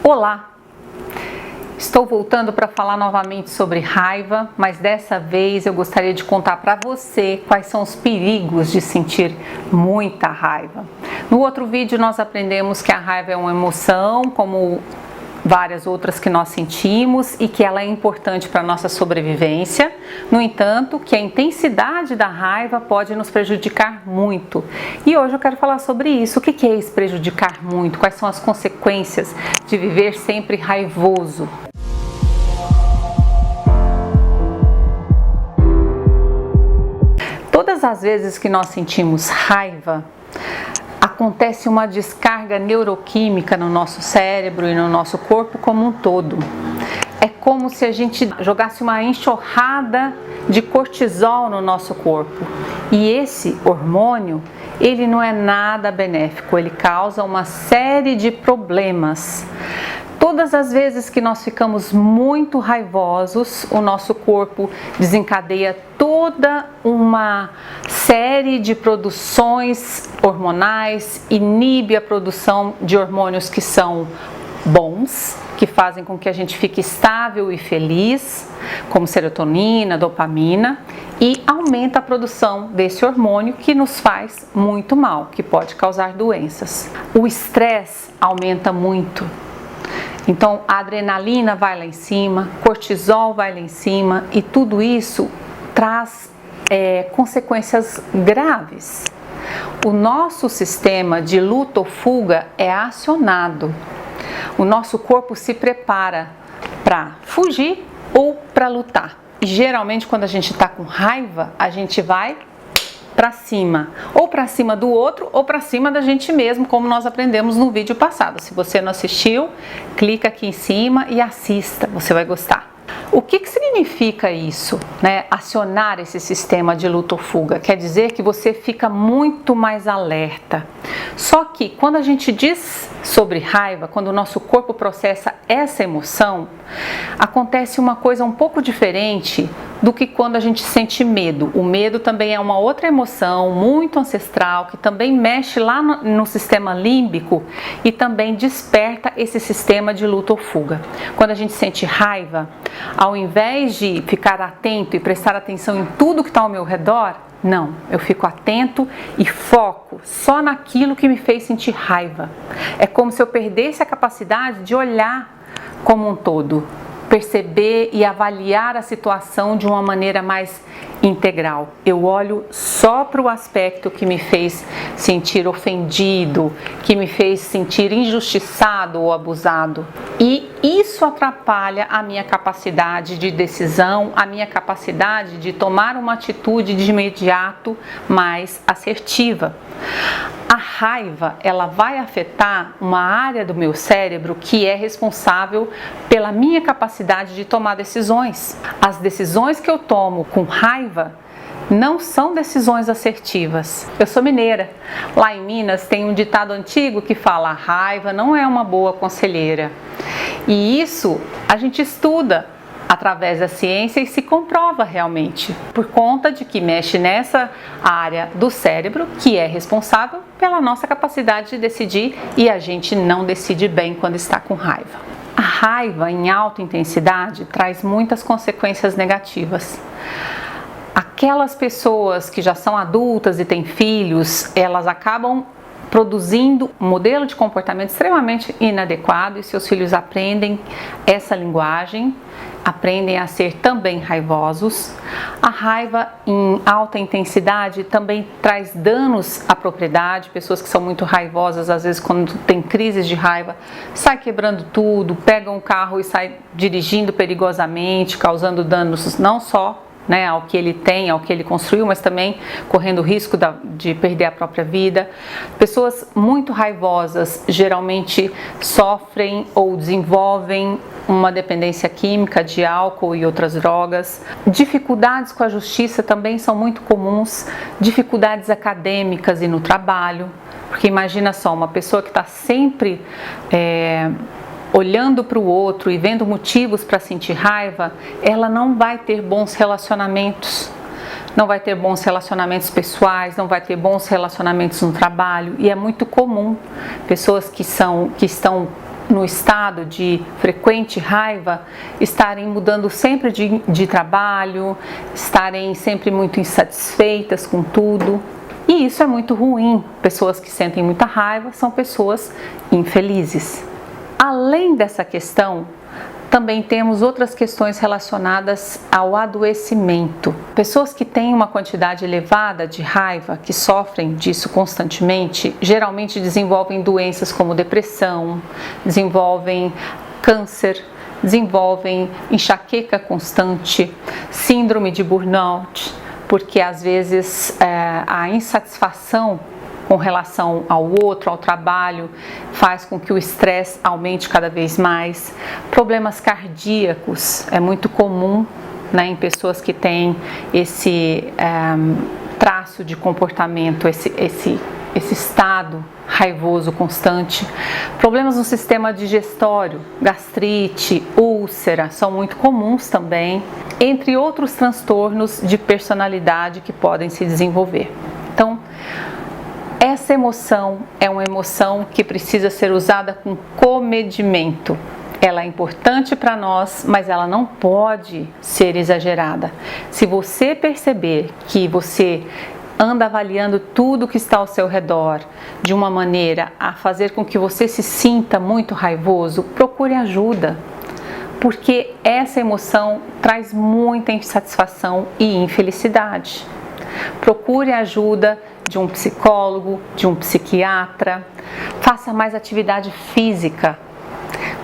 Olá! Estou voltando para falar novamente sobre raiva, mas dessa vez eu gostaria de contar para você quais são os perigos de sentir muita raiva. No outro vídeo nós aprendemos que a raiva é uma emoção, como várias outras que nós sentimos, e que ela é importante para a nossa sobrevivência. No entanto, que a intensidade da raiva pode nos prejudicar muito. E hoje eu quero falar sobre isso. O que é isso, prejudicar muito? Quais são as consequências de viver sempre raivoso? Todas as vezes que nós sentimos raiva, acontece uma descarga neuroquímica no nosso cérebro e no nosso corpo como um todo. É como se a gente jogasse uma enxurrada de cortisol no nosso corpo. E esse hormônio, ele não é nada benéfico, ele causa uma série de problemas. Todas as vezes que nós ficamos muito raivosos, o nosso corpo desencadeia toda uma série de produções hormonais, inibe a produção de hormônios que são bons, que fazem com que a gente fique estável e feliz, como serotonina, dopamina, e aumenta a produção desse hormônio que nos faz muito mal, que pode causar doenças. O estresse aumenta muito. Então a adrenalina vai lá em cima, cortisol vai lá em cima, e tudo isso traz consequências graves. O nosso sistema de luta ou fuga é acionado. O nosso corpo se prepara para fugir ou para lutar. E geralmente quando a gente está com raiva, a gente vai para cima, ou para cima do outro, ou para cima da gente mesmo, como nós aprendemos no vídeo passado. Se você não assistiu, clica aqui em cima e assista, você vai gostar. O que significa isso, né? Acionar esse sistema de luta ou fuga? Quer dizer que você fica muito mais alerta. Só que quando a gente diz sobre raiva, quando o nosso corpo processa essa emoção, acontece uma coisa um pouco diferente do que quando a gente sente medo. O medo também é uma outra emoção muito ancestral, que também mexe lá no sistema límbico e também desperta esse sistema de luta ou fuga. Quando a gente sente raiva, ao invés de ficar atento e prestar atenção em tudo que está ao meu redor, não, eu fico atento e foco só naquilo que me fez sentir raiva. É como se eu perdesse a capacidade de olhar como um todo, perceber e avaliar a situação de uma maneira mais integral. Eu olho só para o aspecto que me fez sentir ofendido, que me fez sentir injustiçado ou abusado. E isso atrapalha a minha capacidade de decisão, a minha capacidade de tomar uma atitude de imediato mais assertiva. A raiva, ela vai afetar uma área do meu cérebro que é responsável pela minha capacidade de tomar decisões. As decisões que eu tomo com raiva não são decisões assertivas. Eu sou mineira. Lá em Minas tem um ditado antigo que fala: a raiva não é uma boa conselheira. E isso a gente estuda através da ciência e se comprova realmente, por conta de que mexe nessa área do cérebro que é responsável pela nossa capacidade de decidir, e a gente não decide bem quando está com raiva. A raiva em alta intensidade traz muitas consequências negativas. Aquelas pessoas que já são adultas e têm filhos, elas acabam produzindo um modelo de comportamento extremamente inadequado, e seus filhos aprendem essa linguagem, aprendem a ser também raivosos. A raiva em alta intensidade também traz danos à propriedade. Pessoas que são muito raivosas, às vezes quando tem crises de raiva, sai quebrando tudo, pegam um carro e sai dirigindo perigosamente, causando danos não só ao que ele tem, ao que ele construiu, mas também correndo o risco de perder a própria vida. Pessoas muito raivosas geralmente sofrem ou desenvolvem uma dependência química de álcool e outras drogas. Dificuldades com a justiça também são muito comuns, dificuldades acadêmicas e no trabalho, porque imagina só, uma pessoa que está sempre olhando para o outro e vendo motivos para sentir raiva, ela não vai ter bons relacionamentos. Não vai ter bons relacionamentos pessoais, não vai ter bons relacionamentos no trabalho. E é muito comum pessoas que estão no estado de frequente raiva estarem mudando sempre de trabalho, estarem sempre muito insatisfeitas com tudo. E isso é muito ruim. Pessoas que sentem muita raiva são pessoas infelizes. Além dessa questão, também temos outras questões relacionadas ao adoecimento. Pessoas que têm uma quantidade elevada de raiva, que sofrem disso constantemente, geralmente desenvolvem doenças como depressão, desenvolvem câncer, desenvolvem enxaqueca constante, síndrome de burnout, porque às vezes a insatisfação com relação ao outro, ao trabalho, faz com que o estresse aumente cada vez mais. Problemas cardíacos é muito comum, né, em pessoas que têm esse traço de comportamento, esse estado raivoso constante. Problemas no sistema digestório, gastrite, úlcera, são muito comuns também, entre outros transtornos de personalidade que podem se desenvolver. Então, essa emoção é uma emoção que precisa ser usada com comedimento. Ela é importante para nós, mas ela não pode ser exagerada. Se você perceber que você anda avaliando tudo que está ao seu redor de uma maneira a fazer com que você se sinta muito raivoso, procure ajuda, porque essa emoção traz muita insatisfação e infelicidade. Procure ajuda de um psicólogo, de um psiquiatra, faça mais atividade física,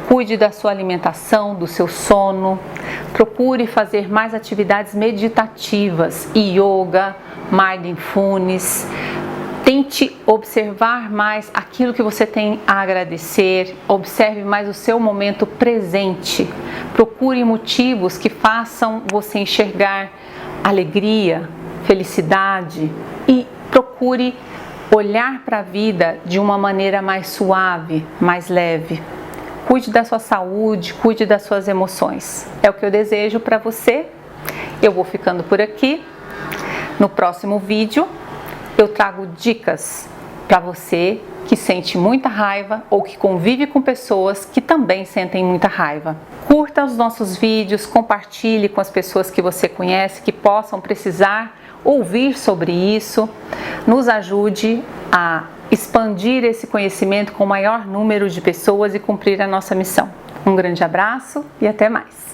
cuide da sua alimentação, do seu sono, procure fazer mais atividades meditativas, yoga, mindfulness, tente observar mais aquilo que você tem a agradecer, observe mais o seu momento presente, procure motivos que façam você enxergar alegria, felicidade e procure olhar para a vida de uma maneira mais suave, mais leve. Cuide da sua saúde, cuide das suas emoções. É o que eu desejo para você. Eu vou ficando por aqui. No próximo vídeo, eu trago dicas para você que sente muita raiva ou que convive com pessoas que também sentem muita raiva. Curta os nossos vídeos, compartilhe com as pessoas que você conhece que possam precisar ouvir sobre isso, nos ajude a expandir esse conhecimento com o maior número de pessoas e cumprir a nossa missão. Um grande abraço e até mais!